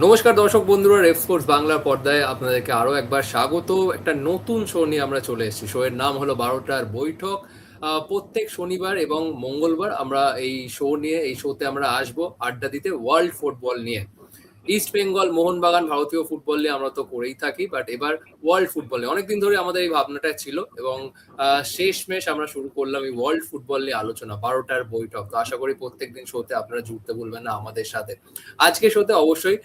নমস্কার দর্শক বন্ধুরা, রেফ স্পোর্টস বাংলার পর্দায় আপনাদেরকে আরও একবার স্বাগত। একটা নতুন শো নিয়ে আমরা চলে এসেছি। শোয়ের নাম হলো 12টার বৈঠক। প্রত্যেক শনিবার এবং মঙ্গলবার আমরা এই শোতে আমরা আসবো আড্ডা দিতে ওয়ার্ল্ড ফুটবল নিয়ে। ইস্ট বেঙ্গল, মোহনবাগান, ভারতীয় ফুটবল নিয়ে আমরা তো করেই থাকি, বাট এবার ওয়ার্ল্ড ফুটবল নিয়ে অনেকদিন ধরে আমাদের এই ভাবনাটা ছিল এবং শেষমেশ আমরা শুরু করলাম এই ওয়ার্ল্ড ফুটবল নিয়ে আলোচনা, 12টার বৈঠক। তো আশা করি প্রত্যেকদিন শোতে আপনারা জুড়তে ভুলবেন না আমাদের সাথে। আজকে শোতে অবশ্যই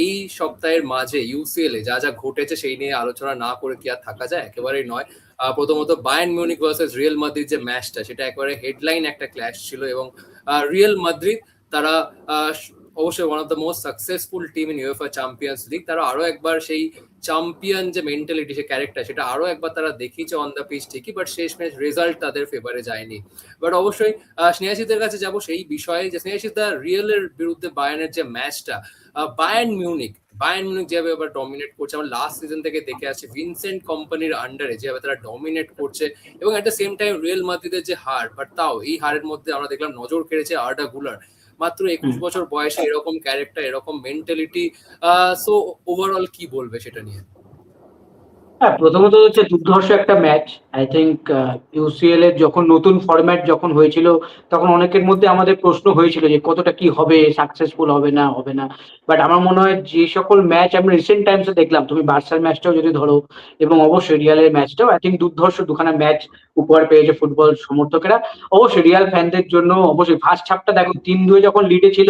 এই সপ্তাহের মাঝে ইউসিএল এ যা যা ঘটেছে সেই নিয়ে আলোচনা না করে কি আর থাকা যায়? একেবারেই নয়। প্রথমত Bayern Munich versus Real Madrid যে ম্যাচটা, সেটা একেবারে হেডলাইন একটা ক্ল্যাশ ছিল এবং রিয়াল মাদ্রিদ তারা অবশ্যই one of the most successful team in UEFA champions league. তারা আরো একবার সেই চ্যাম্পিয়ন যে মেন্টালিটি, সে ক্যারেক্টার, সেটা আরো একবার তারা দেখিয়েছে অন দ্য পিচ ঠিকই, বাট শেষ ম্যাচ রেজাল্ট তাদের ফেভারে যায়নি। বাট অবশ্যই স্নেহাশিসদের কাছে যাব সেই বিষয়ে যে স্নেহাশিস দা রিয়েলের বিরুদ্ধে বায়ার্নের যে ম্যাচটা, বায়ার্ন মিউনিক যেভাবে এবার ডমিনেট করছে, আমরা লাস্ট সিজন থেকে দেখে আসছি ভিনসেন্ট কোম্পানির আন্ডারে যেভাবে তারা ডমিনেট করছে, এবং at the same time real মাদ্রিদের যে হার, বাট তাও এই হারের মধ্যে আমরা দেখলাম নজর কেড়েছে আর্ডা গুলার। মাত্র 21 বছর বয়সে এরকম ক্যারেক্টার, এরকম মেন্টালিটি। সো ওভারঅল কি বলবে সেটা নিয়ে? হ্যাঁ, প্রথমত হচ্ছে দুর্ধর্ষ একটা ম্যাচ। আই থিঙ্ক ইউসিএল এর যখন নতুন ফরম্যাট যখন হয়েছিল, তখন অনেকের মধ্যে আমাদের প্রশ্ন হয়েছিল যে কতটা কি হবে, সাকসেসফুল হবে না। বাট আমার মনে হয় যে সকল ম্যাচ আমি রিসেন্ট টাইমসে দেখলাম, তুমি বার্সার ম্যাচটাও যদি ধরো এবং অবশ্যই রিয়ালের ম্যাচটাও, আই থিঙ্ক দুর্ধর্ষ দুখানা ম্যাচ উপহার পেয়েছে ফুটবল সমর্থকেরা। অবশ্যই রিয়াল ফ্যানদের জন্য অবশ্যই ফার্স্ট হাফটা দেখো 3-2 যখন লিডে ছিল,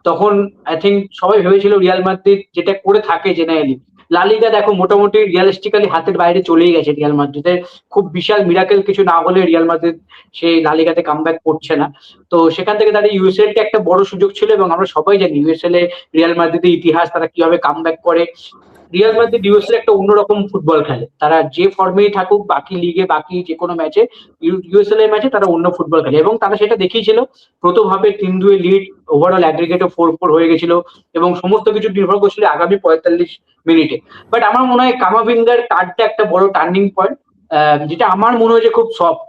তখন আই থিঙ্ক সবাই ভেবেছিল রিয়াল মাদ্রিদ যেটা করে থাকে জেনারেলি, লা লিগা দেখো মোটামুটি রিয়ালিস্টিক্যালি হাতের বাইরে চলেই গেছে রিয়াল মাদ্রিদের। খুব বিশাল মিরাকেল কিছু না হলে রিয়াল মাদ্রিদ সেই লা লিগাতে কামব্যাক করছে না। তো সেখান থেকে দাঁড়িয়ে ইউএসএল টা একটা বড় সুযোগ ছিল, এবং আমরা সবাই জানি ইউএসএল এ রিয়াল মাদ্রিদের ইতিহাস, তারা কিভাবে কামব্যাক করে। রিয়াল মাদ্রিদ ইউএসএল একটা অন্যরকম ফুটবল খেলে, তারা যে ফর্মেই থাকুক বাকি লিগে বাকি যে কোনো ম্যাচে, ইউএসএল এর ম্যাচে তারা অন্য ফুটবল খেলে, এবং তারা সেটা দেখিয়েছিল। প্রথমভাবে 3-2 লিড, ওভারঅল অ্যাগ্রিগেটও 4-4 হয়ে গেছিল, এবং সমস্ত কিছু নির্ভর করছিল আগামী 45 মিনিটে। বাট আমার মনে হয় কামাভিঙ্গার কার্ডটা একটা বড় টার্নিং পয়েন্ট, যেটা আমার মনে হয় যে খুব সফট।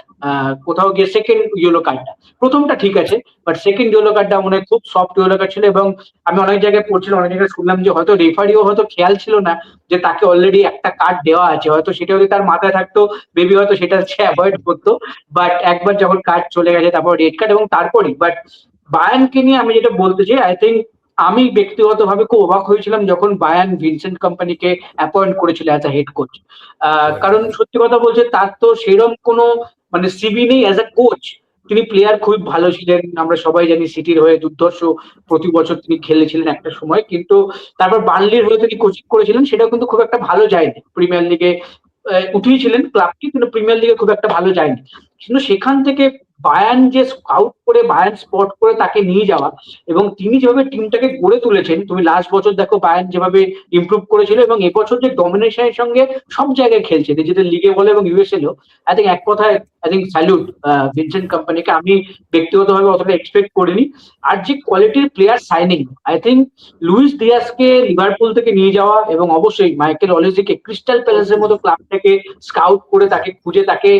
কোথাও গিয়ে সেকেন্ড ইয়েলো কার্ডটা, প্রথমটা ঠিক আছে, বাট সেকেন্ড ইয়েলো কার্ডটা মনে হয় খুব সফট ইয়েলো কার্ড ছিল। এবং আমি অনেক জায়গায় পড়ছিলাম, অনেক জায়গায় শুনলাম যে হয়তো রেফারিও হয়তো খেয়াল ছিল না যে তাকে অলরেডি একটা কার্ড দেওয়া আছে, হয়তো সেটা যদি তার মাথায় থাকতো বেবি হয়তো সেটা সে অ্যাভয়েড করতো। বাট একবার যখন কার্ড চলে গেছে তারপর রেড কার্ড, এবং তারপরই বাট বায়ার্নকে নিয়ে আমি যেটা বলতে চাই, আই থিঙ্ক আমি ব্যক্তিগতভাবে খুব অবাক হয়েছিলাম যখন বায়ার্ন ভিনসেন্ট কোম্পানিকে অ্যাপয়েন্ট করেছিল অ্যাজ আ হেড কোচ। কারণ সত্যি কথা বলছে, তার তো সেরকম কোনো মানে সিভি নেই অ্যাজ আ কোচ। তিনি প্লেয়ার খুব ভালো ছিলেন, আমরা সবাই জানি সিটির হয়ে দুর্ধর্ষ প্রতি বছর তিনি খেলেছিলেন একটা সময়, কিন্তু তারপর বার্নলির হয়ে তিনি কোচিং করেছিলেন, সেটাও কিন্তু খুব একটা ভালো যায়নি প্রিমিয়ার লিগে। উঠিয়েছিলেন ক্লাবকে, কিন্তু প্রিমিয়ার লিগে খুব একটা ভালো যায়নি। কিন্তু সেখান থেকে বায়ার্ন যে স্কাউট করে, বায়ার্ন স্পট করে তাকে নিয়ে যাওয়া, এবং তিনি যেভাবে টিমটাকে গড়ে তুলেছেন, তুমি লাস্ট বছর দেখো বায়ার্ন যেভাবে ইমপ্রুভ করেছিল, এবং এবছর যে ডমিনেশনের সঙ্গে সব জায়গায় খেলছে, নিজেদের লিগে বলে এবং ইউএসএল ও। আই থিঙ্ক এক কথায় আই থিঙ্ক স্যালুট ভিনসেন্ট কোম্পানিকে। আমি ব্যক্তিগতভাবে অতটা এক্সপেক্ট করিনি। আর যে কোয়ালিটির player signing, I think Luis দিয়াসকে লিভারপুল থেকে নিয়ে যাওয়া, এবং অবশ্যই মাইকেল অলিজিকে ক্রিস্টাল প্যালেসের মতো ক্লাব থেকে স্কাউট করে তাকে খুঁজে তাকে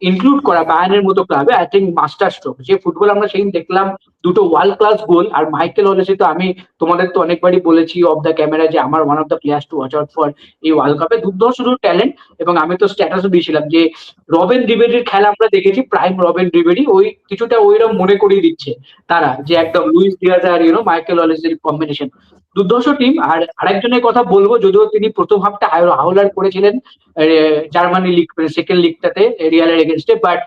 ইনক্লুড করা বায়ার্নের মতো ক্লাবে, আই থিঙ্ক মাস্টার স্ট্রোক। যে ফুটবল আমরা সেই দেখলাম, দুটো ওয়ার্ল্ড ক্লাস গোল। আর মাইকেল অলিজি তো আমি তোমাদের তো অনেকবারই বলেছি অফ দ্য ক্যামেরা যে আমার one of the players to watch out for এই ওয়ার্ল্ড কাপে। দুর্ধর্ষ ট্যালেন্ট, এবং আমি তো স্ট্যাটাসও দিয়েছিলাম যে রবেন রিবেরির খেলা আমরা দেখেছি, প্রাইম রবেন রিবেরি ওই কিছুটা ওইরকম মনে করিয়ে দিচ্ছে তারা, যে একদম লুইস দিয়াজ আর মাইকেল অলিজির কম্বিনেশন। দুর্ধর্ষ টিম। আর আরেকজনের কথা বলবো, যদিও তিনি প্রথম হাফটা হাওলার করেছিলেন জার্মানি লিগ, সেকেন্ড লিগটাতে রিয়ালের এগেনস্টে, বাট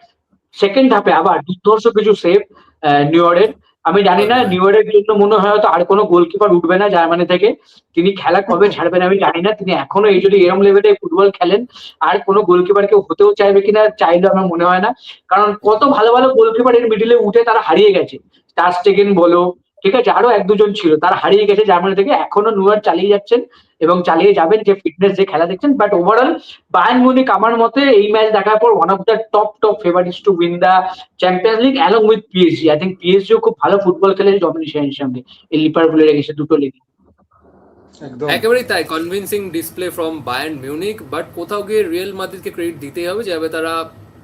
সেকেন্ড হাফে আবার দুর্ধর্ষ কিছু সেভ নিউয়ারের। আমি জানি না নিউয়ারের জন্য মনে হয় হয়তো আর কোনো গোলকিপার উঠবে না জার্মানি থেকে। তিনি খেলা কবে ছাড়বেন আমি জানি না, তিনি এখনো এই যদি এরম লেভেলে ফুটবল খেলেন, আর কোনো গোলকিপার কেউ হতেও চাইবে কিনা, চাইলেও আমার মনে হয় না। কারণ কত ভালো ভালো গোলকিপার এর মিডিলে উঠে তারা হারিয়ে গেছে। টার স্টেগেন বলো, ঠিক আছে, আরো এক দুজন ছিল, তারা হারিয়ে গেছে জার্মানি থেকে। এখনো নিউয়ার চালিয়ে যাচ্ছেন এবং চালিয়ে যাবেন, যে ফিটনেস যে খেলা দেখছেন। বাট ওভারঅল বায়ার্ন মিউনিক আমার মতে এই ম্যাচ দেখার পর one of the top favourites to win the champions league along with PSG. I think পিএসজিও খুব ভালো ফুটবল খেলেছে ডমিনেশনের সঙ্গে এই লিভারপুলের এগেইনস্টে দুটো লিগে। একদম। একেবারেই তাই, convincing display from Bayern Munich, but কোথাও গিয়ে রিয়েল মাদ্রিদকে ক্রেডিট দিতেই হবে, যাবে তারা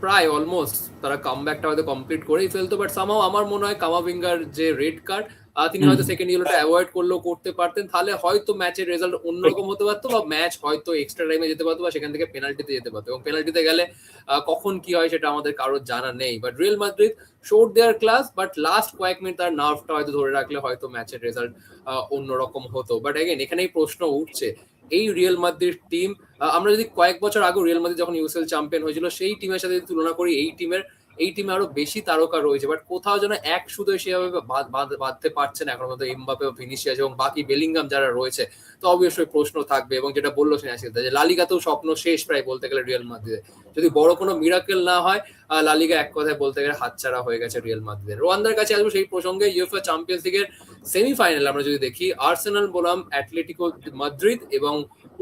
প্রায় অলমোস্ট তারা কামব্যাকটা হয়তো কমপ্লিট করেই ফেলতো, বাট সামহাও আমার মনে হয় কামাভিঙ্গার যে রেড কার্ড তিনি হয়তো সেকেন্ড ইয়েলোটা অ্যাভয়েড করলেও করতে পারতেন, তাহলে হয়তো ম্যাচের রেজাল্ট অন্যরকম হতে পারতো, বা ম্যাচ হয়তো এক্সট্রা টাইমে যেতে পারতো, বা সেখান থেকে পেনাল্টিতে যেতে পারতো। এবং পেনাল্টিতে গেলে কখন কি হয় সেটা আমাদের কারোর জানা নেই। But Real Madrid showed their class, but last কয়েক মিনিট তার নার্ভটা হয়তো ধরে রাখলে হয়তো ম্যাচের রেজাল্ট অন্যরকম হতো। বাট এগেন এখানেই প্রশ্ন উঠছে, এই রিয়াল মাদ্রিদ টিম, আমরা যদি কয়েক বছর আগে রিয়াল মাদ্রিদ যখন ইউসিএল চ্যাম্পিয়ন হয়েছিল সেই টিমের সাথে তুলনা করি, এই টিমে আরো বেশি তারকা রয়েছে, বাট কোথাও যেন এক শুধু সেভাবে বাঁধতে পারছে না এখন মতো এমবাপে, ভিনিসিয়াস এবং বাকি বেলিংগাম যারা রয়েছে। তো অবশ্যই প্রশ্ন থাকবে, এবং যেটা বললো স্নেহাশিস যে লালিগাতেও স্বপ্ন শেষ প্রায় বলতে গেলে রিয়াল মাদ্রিদের, যদি বড় কোনো মিরাকেল না হয় লালিগা এক কথায় বলতে গেলে হাতছাড়া হয়ে গেছে রিয়াল মাদ্রিদের। রোয়ান্দার কাছে আসবো সেই প্রসঙ্গে, ইউএফএ চ্যাম্পিয়ন্স লিগের সেমিফাইনাল আমরা যদি দেখি, আর্সেনাল বনাম অ্যাটলেটিকো মাদ্রিদ এবং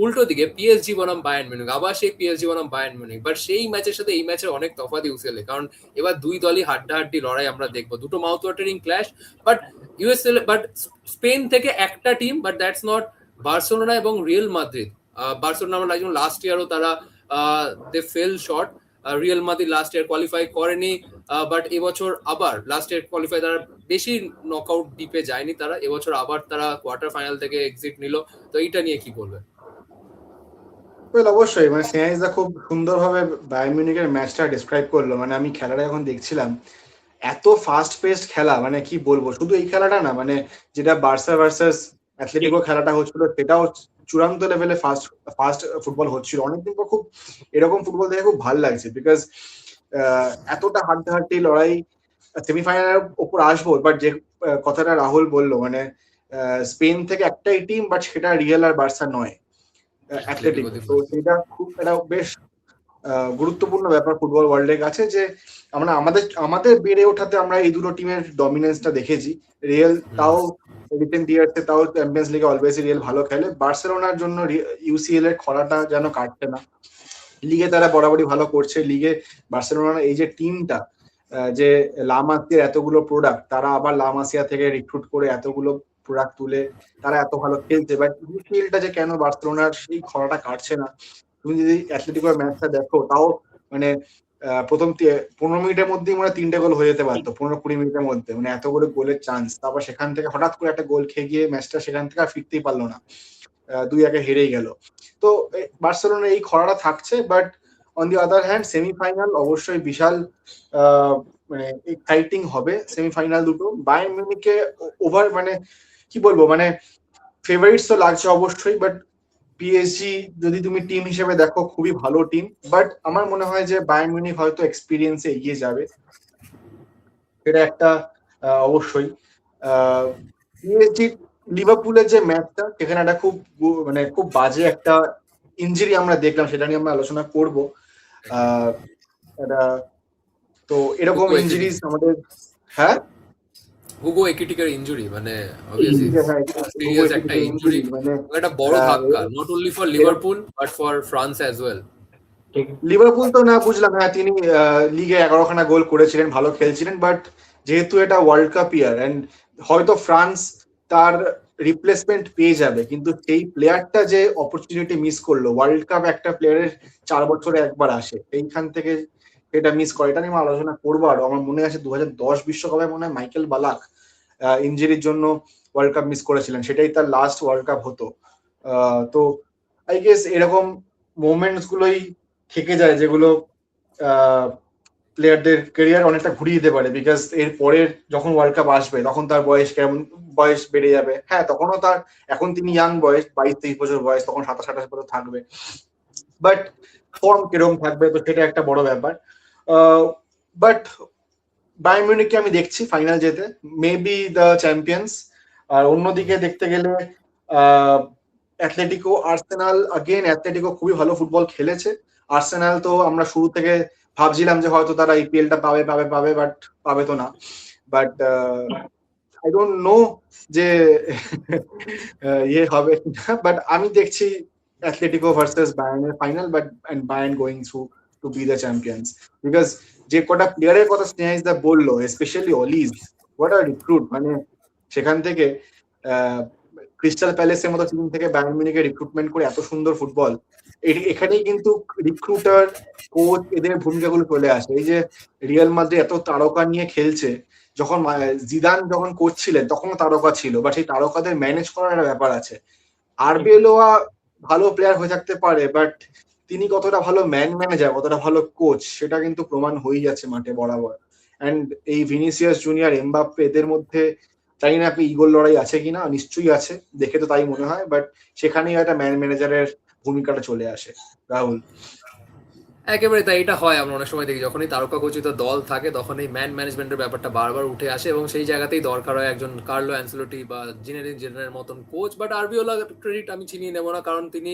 উল্টো দিকে পিএসজি বনাম বায়ার্ন মিউনিখ, আবার সেই পিএসজি বনাম বায়ার্ন মিউনিখ। বাট সেই ম্যাচের সাথে এই ম্যাচের অনেক তফাৎ ইউসিএল, কারণ এবার দুই দলই হাড্ডাহাড্ডি লড়াই আমরা দেখবো, দুটো mouth watering clash. But Spain থেকে একটা team, but that's not Barcelona এবং রিয়াল মাদ্রিদ। বার্সেলোনা আমরা একজন লাস্ট ইয়ারও তারা they fell short, Real Madrid last year qualify করেনি, বাট এবছর আবার লাস্ট ইয়ার কোয়ালিফাই তারা বেশি নকআউট ডিপে যায়নি, তারা এবছর আবার তারা কোয়ার্টার ফাইনাল থেকে এক্সিট নিল। তো এইটা নিয়ে কি বলবে? অবশ্যই, মানে স্নেহাইজদা খুব সুন্দরভাবে বায়ার্ন মিউনিখের ম্যাচটা ডিসক্রাইব করলো। মানে আমি খেলাটা যখন দেখছিলাম, এত ফাস্ট পেসড খেলা, মানে কি বলবো, শুধু এই খেলাটা না, মানে যেটা বার্সা ভার্সেস অ্যাথলেটিকো খেলাটা হচ্ছিল সেটাও চূড়ান্ত লেভেলে ফাস্ট ফুটবল হচ্ছিল। অনেকদিন পর খুব এরকম ফুটবল দেখে খুব ভালো লাগছে, বিকজ এতটা হাড্ডাহাড্ডি লড়াই। সেমিফাইনালের উপর আসবো, বাট যে কথাটা রাহুল বললো, মানে স্পেন থেকে একটাই টিম, বাট সেটা রিয়াল আর বার্সা নয়, অ্যাথলেটিকো। তো সেটা খুব একটা বেশ গুরুত্বপূর্ণ ব্যাপার ফুটবল ওয়ার্ল্ডের কাছে, যে আমরা আমাদের বেড়ে ওঠাতে আমরা এই দুটো টিমের ডমিনেন্সটা দেখেছি। রিয়েল তাও রিসেন্ট ইয়ার্সে তাও চ্যাম্পিয়ন্স লিগে অলওয়েজ রিয়েল ভালো খেলে। বার্সেলোনার জন্য ইউসিএল এর খরাটা যেন কাটছে না, লিগে তারা বরাবরই ভালো করছে। লিগে বার্সেলোনার এই যে টিমটা, যে লামাসিয়ার এতগুলো প্রোডাক্ট, তারা আবার লামাসিয়া থেকে রিক্রুট করে এতগুলো প্রোডাক্ট তুলে তারা এত ভালো খেলছে, বাট ইউসিএলটা যে কেন বার্সেলোনার সেই খরাটা কাটছে না। তুমি যদি অ্যাথলেটিকোর ম্যাচটা দেখো, তাও মানে প্রথম 15 মিনিটের মধ্যেই মানে 3টে গোল হয়ে যেতে পারতো, 15-20 মিনিটের মধ্যে, মানে এতগুলো গোলের চান্স। তারপর সেখান থেকে হঠাৎ করে একটা গোল খেয়ে গিয়ে ম্যাচটা সেখান থেকে আর ফিরতেই পারলো না, 2-1 হেরেই গেল। তো বার্সেলোনার এই খরাটা থাকছে, but on the other hand semifinal অবশ্যই বিশাল মানে এক্সাইটিং হবে সেমিফাইনাল দুটো। বায়ার্ন মিউনিখকে ওভার, মানে কি বলবো, মানে ফেভারিটস তো লাগছে অবশ্যই, বাট পিএসজি যদি তুমি টিম হিসেবে দেখো খুবই ভালো টিম, বাট আমার মনে হয় যে বায়ার্ন মিউনিখ হয়তো এক্সপিরিয়েন্সে এগিয়ে যাবে, এটা একটা অবশ্যই। পিএসজি লিভারপুলের যে ম্যাচটা, সেখানে একটা মানে খুব বাজে একটা ইনজুরি আমরা দেখলাম, সেটা নিয়ে আমরা আলোচনা করবো। তো এরকম ইনজুরিজ আমাদের, হ্যাঁ, হুগো একিটিকের ইনজুরি, মানে obviously serious একটা ইনজুরি, মানে একটা বড় ধাক্কা, not only for Liverpool but for France as well. Liverpool তো না বুঝলাম, হ্যাঁ তিনি লিগে 11খানা গোল করেছিলেন, ভালো খেলছিলেন, বাট যেহেতু এটা ওয়ার্ল্ড কাপ ইয়ার এন্ড হয়তো ফ্রান্স তার রিপ্লেসমেন্ট পেয়ে যাবে, কিন্তু সেই প্লেয়ারটা যে অপরচুনিটি মিস করলো, ওয়ার্ল্ড কাপ একটা প্লেয়ারের 4 বছরে একবার আসে, এইখান থেকে এটা মিস করে, এটা নিয়ে আমরা আলোচনা করবো। আর আমার মনে আছে 2010 বিশ্বকাপে মনে হয় মাইকেল বালাক ইনজুরির জন্য ওয়ার্ল্ড কাপ মিস করেছিলেন, সেটাই তার লাস্ট ওয়ার্ল্ড কাপ হতো। তো আই গেস এরকম মোমেন্টস গুলোই থেকে যায়, যেগুলো প্লেয়ারদের ক্যারিয়ার অনেকটা ঘুরিয়ে দিতে পারে, বিকজ এর পরের যখন ওয়ার্ল্ড কাপ আসবে তখন তার বয়স বেড়ে যাবে। হ্যাঁ, তখনও তার, এখন তিনি ইয়াং বয়স, 22-23 বছর বয়স, তখন 27-28 বছর থাকবে, বাট ফর্ম কিরকম থাকবে, তো সেটা একটা বড় ব্যাপার। বাট বায়ার্ন মিউনিখকে আমি দেখছি ফাইনাল যেতে, মেবি দ্য চ্যাম্পিয়ন্স। আর অন্যদিকে দেখতে গেলে অ্যাথলেটিকো আর্সেনাল, আগেন অ্যাথলেটিকো খুবই ভালো ফুটবল খেলেছে। আর্সেনাল তো আমরা শুরু থেকে ভাবছিলাম যে হয়তো তারা ইপিএলটা পাবে, বাট পাবে তো না। বাট আই ডোন্ট নো যে ইয়ে হবে, বাট আমি দেখছি অ্যাথলেটিকো ভার্সেস বায়ার্নের final, but and Bayern going through to be the champions, because যে কটা প্লেয়ারের কথা স্নেহাইজদা বললো, specially Olise, what are recruit, মানে সেখান থেকে ক্রিস্টাল প্যালেসের মতো টিম থেকে বায়ার্ন মিউনিখে রিক্রুটমেন্ট করে এত সুন্দর ফুটবল, এখানেই কিন্তু রিক্রুটার, কোচ, এদের ভূমিকাগুলো চলে আসে। এই যে রিয়াল মাদ্রিদ এত তারকা নিয়ে খেলছে, যখন জিদান যখন কোচ ছিলেন তখনও তারকা ছিল, বাট সেই তারকাদের ম্যানেজ করার একটা ব্যাপার আছে। আরবিএলোয়া ভালো প্লেয়ার হয়ে থাকতে পারে, বাট তিনি কতটা ভালো ম্যানেজার, কতটা ভালো কোচ, সেটা কিন্তু প্রমাণ হয়েই যাচ্ছে মাঠে বরাবর। অ্যান্ড এই ভিনিসিয়াস জুনিয়র, এমবাপ্পে, এদের মধ্যে জানি না আপনি ইগোর লড়াই আছে কিনা, নিশ্চয়ই আছে, দেখে তো তাই মনে হয়, বাট সেখানেই একটা ম্যানেজারের ভূমিকাটা চলে আসে। রাহুল? একেবারে তাই, এটা হয়। আমরা অনেক সময় দেখি যখনই তারকা খচিত দল থাকে তখন এই ম্যান ম্যানেজমেন্টের ব্যাপারটা বারবার উঠে আসে, এবং সেই জায়গাতেই দরকার হয় একজন কার্লো অ্যানসেলোটি বা জিনেদিন জিদানের মতন কোচ। বাট আরবিওলা ক্রেডিট আমি চিনিয়ে নেব না, কারণ তিনি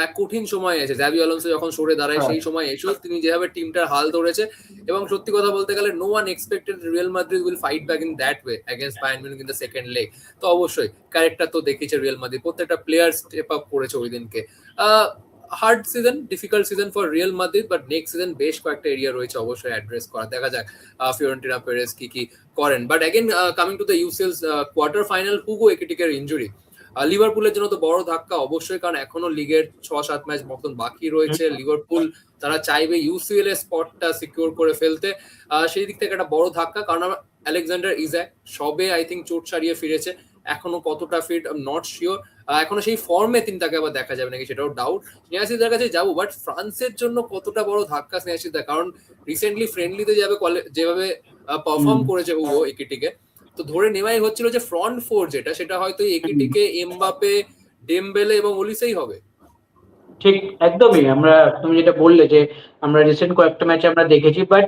এক কঠিন সময় এসে জাভি আলোনসো যখন সরে দাঁড়ায় সেই সময় এসেও তিনি যেভাবে টিমটার হাল ধরেছে, এবং সত্যি কথা বলতে গেলে no one expected Real Madrid will fight back in that way against Bayern Munich in the second leg. তো অবশ্যই ক্যারেক্টার তো দেখিয়েছে রিয়াল মাদ্রিদ, প্রত্যেকটা প্লেয়ার স্টেপ আপ করেছে ওই দিনকে। Hard season, difficult season for Real Madrid, but next season বেশ কয়েকটা এরিয়া রয়েছে অবশ্যই অ্যাড্রেস করা। দেখা যাক ফিওরেন্টিনা পেরেজ কি কি করেন। But again coming to the UCL quarter final, Hugo একিটিকের ইনজুরি লিভারপুলের জন্য তো বড় ধাক্কা অবশ্যই, কারণ এখনো লিগের 6-7 ম্যাচ মতন বাকি রয়েছে। লিভারপুল তারা চাইবে ইউসিএল এর স্পটটা সিকিউর করে ফেলতে, সেই দিক থেকে একটা বড় ধাক্কা। কারণ আলেকজান্ডার ইজাক সবে আই থিঙ্ক চোট সারিয়ে ফিরেছে, এখনো কতটা ফিট নট শিওর, এখনো সেই ফর্মে তিনি তাকে আবার দেখা যাবে নাকি সেটাও ডাউট। স্নেহাশিসদার কাছে যাবো, বাট ফ্রান্সের জন্য কতটা বড় ধাক্কা স্নেহাশিসদা, কারণ রিসেন্টলি ফ্রেন্ডলিতে যাবে যেভাবে পারফর্ম করেছে হুগো একিটিকে, তো ধরে নেওয়াই হচ্ছিল যে ফ্রন্ট ফোর যেটা সেটা হয়তো একিটিকে, এমবাপে, ডেমবেলে এবং ওলিসেই হবে। ঠিক, একদমই। আমরা, তুমি যেটা বললে যে আমরা রিসেন্ট কয়েকটা ম্যাচে আমরা দেখেছি, বাট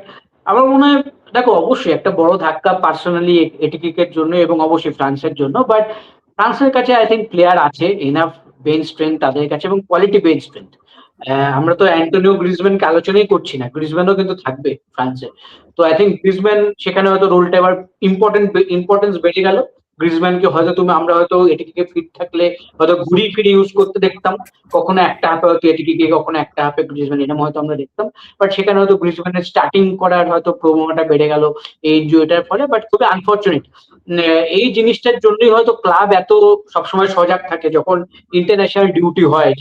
আমার মনে হয় দেখো অবশ্যই একটা বড় ধাক্কা পার্সোনালি এটিকের জন্য এবং অবশ্যই ফ্রান্সের জন্য। বাট ফ্রান্সের কাছে আই থিঙ্ক প্লেয়ার আছে, এনাফ বেঞ্চ স্ট্রেংথ তাদের কাছে, এবং কোয়ালিটি বেঞ্চ স্ট্রেংথ। আমরা তো অ্যান্টোনিও গ্রিজম্যানকে আলোচনাই করছি না, গ্রিজম্যানও কিন্তু থাকবে ফ্রান্সে। তো আই থিঙ্ক গ্রিজম্যান সেখানে হয়তো রোলটা এবার ইম্পর্টেন্স বেড়ে গেল। গ্রিজম্যানকে হয়তো আমরা হয়তো এটিকে ফিট থাকলে হয়তো ঘুরি ফিরে ইউজ করতে দেখতাম, কখনো একটা হাফে হয়তো এটিকে, কখনো একটা হাফে গ্রিজম্যান, এরকম হয়তো আমরা দেখতাম। বাট সেখানে হয়তো গ্রিজম্যানের স্টার্টিং করার হয়তো প্রবণতা বেড়ে গেল এই ইনজুরিটার ফলে। বাট খুবই আনফর্চুনেট, এই জিনিসটার জন্যই হয়তো ক্লাব এত সবসময় সজাগ থাকে যখন ইন্টারন্যাশনাল ডিউটি হয়,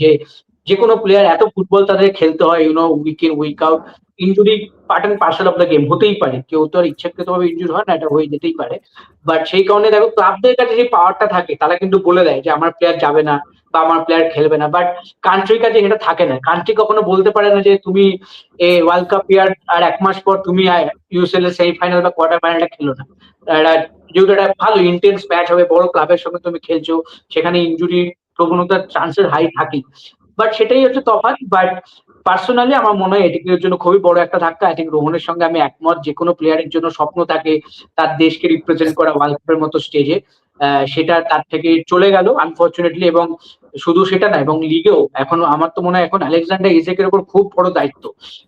যে কোনো প্লেয়ার এত ফুটবল তাদের খেলতে হয়, week in week out. Injury part and parcel of the game, হতেই পারে, কেউ তো আর ইচ্ছাকৃতভাবে ইনজুরি হয় না, এটা হয়ে যেতেই পারে। বাট সেই কারণে দেখো ক্লাবদের কাছে যে পাওয়ারটা থাকে, তারা কিন্তু বলে দেয় যে আমার প্লেয়ার যাবে না বা আমার প্লেয়ার খেলবে না। বাট কান্ট্রির কাছে এটা থাকে না, কান্ট্রি কখনো বলতে পারে না যে তুমি ওয়ার্ল্ড কাপ ইয়ার আর 1 মাস পর তুমি ইউসিএল এর সেমিফাইনাল বা কোয়ার্টার ফাইনালটা খেলো না। যেহেতু একটা ভালো ইন্টেন্স ম্যাচ হবে, বড় ক্লাবের সঙ্গে তুমি খেলছো, সেখানে ইনজুরি প্রবণতার চান্সের হাই থাকে। বাট সেটাই হচ্ছে তফাৎ। বাট পার্সোনালি আমার মনে হয় এটির জন্য খুবই বড় একটা ধাক্কা। আই থিঙ্ক রোহনের সঙ্গে আমি একমত, যে কোনো প্লেয়ারের জন্য স্বপ্ন থাকে তার দেশকে রিপ্রেজেন্ট করা ওয়ার্ল্ড কাপের মতো স্টেজে, সেটা তার থেকে চলে গেল আনফর্চুনেটলি। এবং শুধু সেটা না, এবং লিগেও এখন আমার তো মনে হয় এখন আলেকজান্ডার ইসাকের উপর খুব বড় দায়িত্ব।